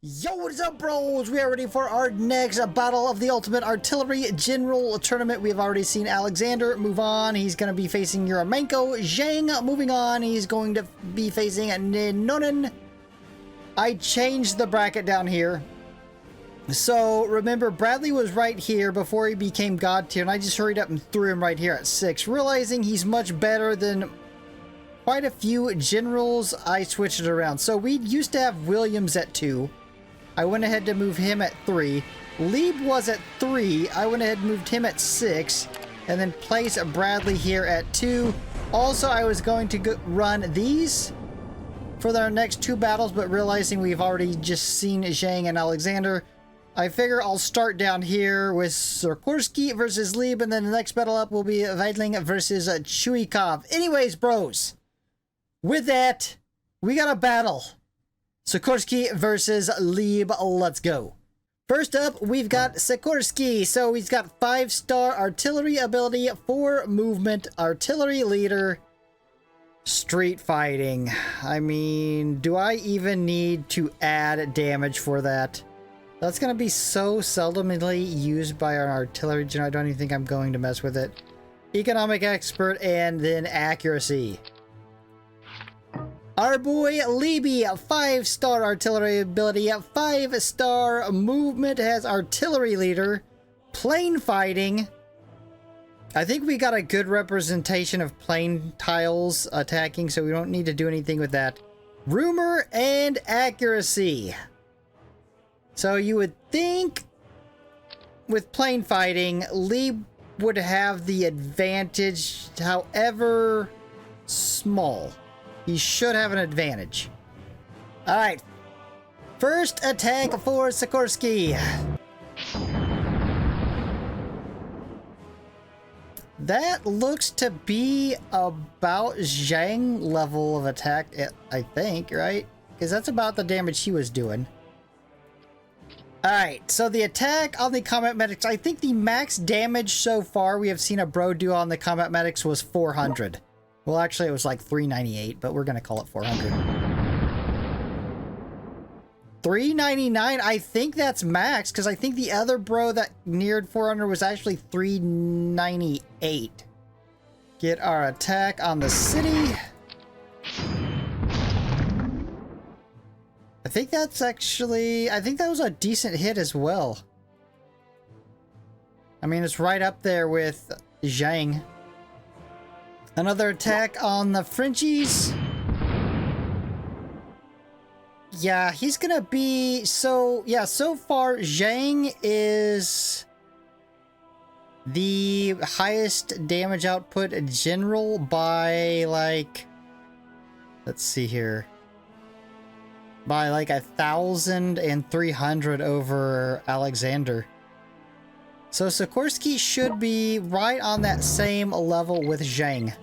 Yo, what is up, bros? We are ready for our next battle of the Ultimate Artillery General Tournament. We have already seen Alexander move on. He's going to be facing Yuramenko. Zhang moving on. He's going to be facing Ninonen. I changed the bracket down here. So, remember, Bradley was right here before he became God tier, and I just hurried up and threw him right here at 6. Realizing he's much better than quite a few generals, I switched it around. So, we used to have Williams at 2. I went ahead to move him at 3. Leeb was at 3. I went ahead and moved him at 6. And then place Bradley here at 2. Also, I was going to run these for their next 2 battles, but realizing we've already just seen Zhang and Alexander, I figure I'll start down here with Sikorski versus Leeb, and then the next battle up will be Weidling versus Chuikov. Anyways, bros, with that, we got a battle. Sikorski versus Leeb. Let's go. First up, we've got Sikorski. So he's got 5-star artillery ability, 4 movement, artillery leader, street fighting. I mean, do I even need to add damage for that? That's going to be so seldomly used by our artillery general. I don't even think I'm going to mess with it. Economic expert and then accuracy. Our boy Leeb, 5-star artillery ability, 5-star movement, has artillery leader, plane fighting. I think we got a good representation of plane tiles attacking, so we don't need to do anything with that. Rumor and accuracy. So you would think with plane fighting, Leeb would have the advantage, however small. He should have an advantage. Alright. First attack for Sikorski. That looks to be about Zhang level of attack, I think, right? Because that's about the damage he was doing. Alright, so the attack on the combat medics, I think the max damage so far we have seen a bro do on the combat medics was 400. Well, actually, it was like 398, but we're going to call it 400. 399? I think that's max, because I think the other bro that neared 400 was actually 398. Get our attack on the city. I think that's actually... I think that was a decent hit as well. I mean, it's right up there with Zhang. Another attack on the Frenchies. Yeah, he's gonna be... So, yeah, so far, Zhang is the highest damage output general by, like... Let's see here. By, like, 1,300 over Alexander. So, Sikorski should be right on that same level with Zhang.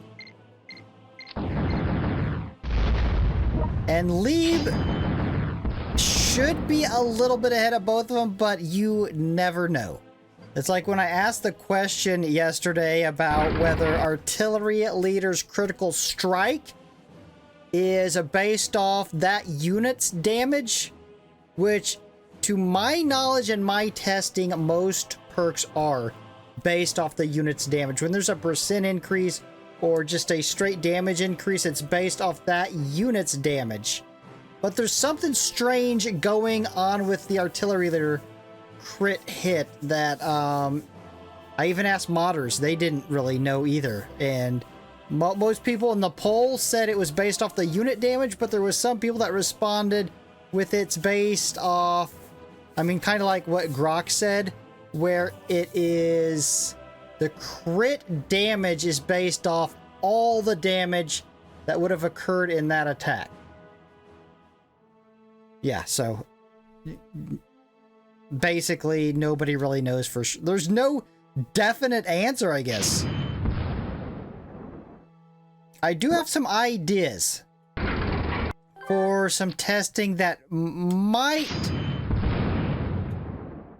And Leeb should be a little bit ahead of both of them, but you never know. It's like when I asked the question yesterday about whether artillery leader's critical strike is based off that unit's damage, which, to my knowledge and my testing, most perks are based off the unit's damage. When there's a % increase or just a straight damage increase, it's based off that unit's damage. But there's something strange going on with the artillery leader crit hit that I even asked modders. They didn't really know either. And most people in the poll said it was based off the unit damage, but there was some people that responded with it's based off, I mean, kind of like what Grok said, where it is the crit damage is based off all the damage that would have occurred in that attack. Yeah, so basically nobody really knows for sure. There's no definite answer, I guess. I do have some ideas for some testing that might...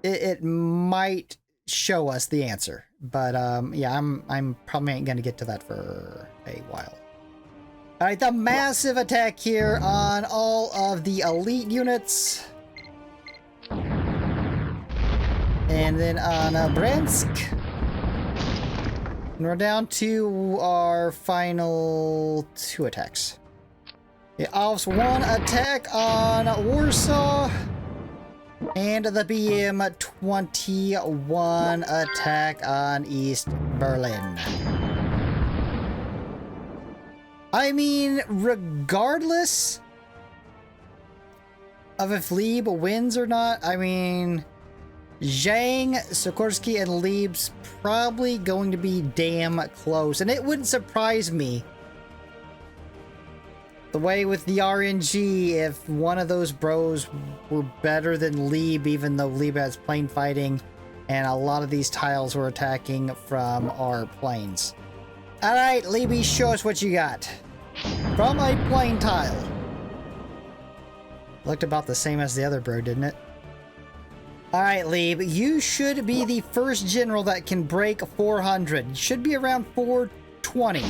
It might show us the answer, but yeah, I'm probably ain't gonna get to that for a while. All right, the massive attack here on all of the elite units. And then on Bryansk. And we're down to our final 2 attacks. The Alps 1 attack on Warsaw. And the BM 21 attack on East Berlin. I mean, regardless of if Leeb wins or not, I mean, Zhang, Sikorski, and Leeb's probably going to be damn close. And it wouldn't surprise me, the way with the RNG, if one of those bros were better than Leeb, even though Leeb has plane fighting, and a lot of these tiles were attacking from our planes. Alright, Leeby, show us what you got. From a plane tile. Looked about the same as the other bro, didn't it? Alright, Leeb, you should be the first general that can break 400. You should be around 420.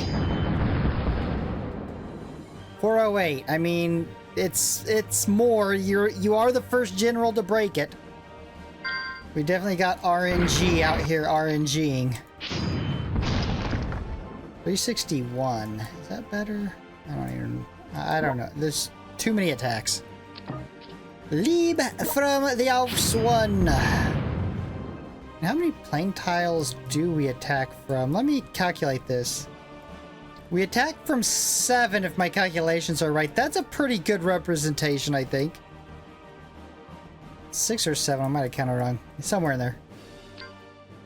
408. I mean, it's more. You are the first general to break it. We definitely got RNG out here RNGing. 361. Is that better? I don't know. There's too many attacks. Leeb from the Alps 1. How many plane tiles do we attack from? Let me calculate this. We attack from 7 if my calculations are right. That's a pretty good representation, I think. 6 or 7, I might have counted wrong. Somewhere in there.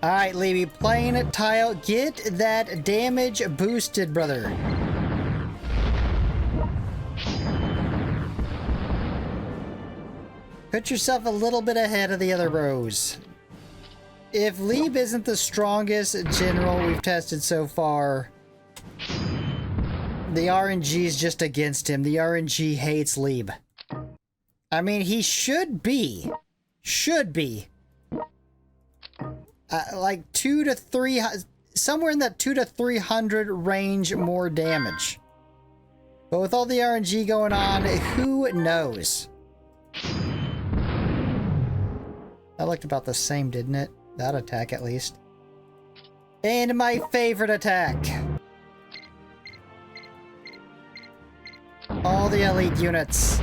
Alright, Leeby, plane tile. Get that damage boosted, brother. Put yourself a little bit ahead of the other bros. If Leeb isn't the strongest general we've tested so far, the RNG is just against him. The RNG hates Leeb. I mean, he should be. Like 2 to 3, somewhere in that 2 to 300 range more damage. But with all the RNG going on, who knows? That looked about the same, didn't it? That attack, at least. And my favorite attack. All the elite units.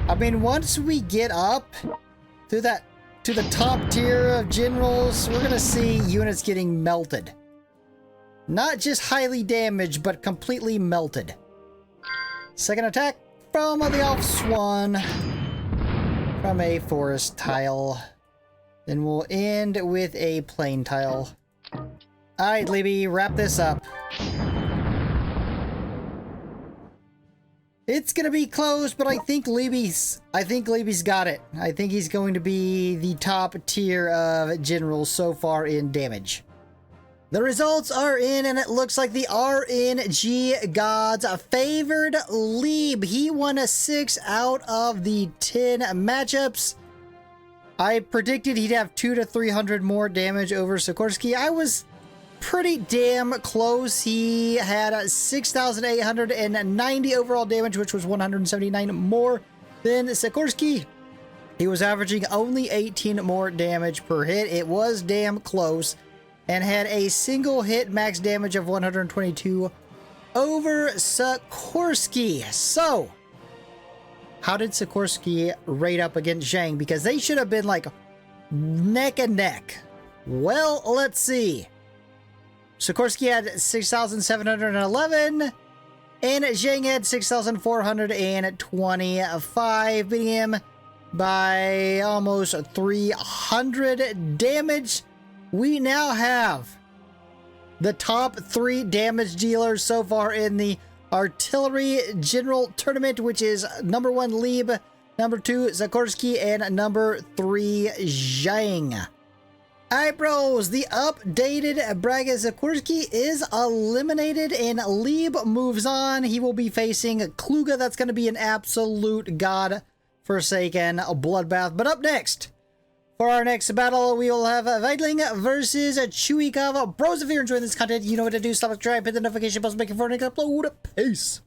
I mean, once we get up to the top tier of generals, we're gonna see units getting melted. Not just highly damaged, but completely melted. Second attack from the Alps 1. From a forest tile. Then we'll end with a plane tile. Alright, Leeby, wrap this up. It's gonna be close, but I think Leeby's got it. I think he's going to be the top tier of generals so far in damage. The results are in, and it looks like the RNG gods favored Leeb. He won 6 out of the 10 matchups. I predicted he'd have 200 to 300 more damage over Sikorski. I was pretty damn close. He had 6,890 overall damage, which was 179 more than Sikorski. He was averaging only 18 more damage per hit. It was damn close, and had a single hit max damage of 122 over Sikorski. So, how did Sikorski rate up against Zhang? Because they should have been like neck and neck. Well, let's see. Sikorski had 6,711, and Zhang had 6,425, beating him by almost 300 damage. We now have the top 3 damage dealers so far in the Artillery General Tournament, which is number 1 Leeb, number 2 Sikorski, and number 3 Zhang. Alright, bros, the updated bracket. Sikorski is eliminated and Leeb moves on. He will be facing Kluga. That's going to be an absolute god-forsaken bloodbath. But up next, for our next battle, we will have Weidling versus Chuikov. Bros, if you're enjoying this content, you know what to do. Stop, subscribe, hit the notification bell, make it for an upload. Peace.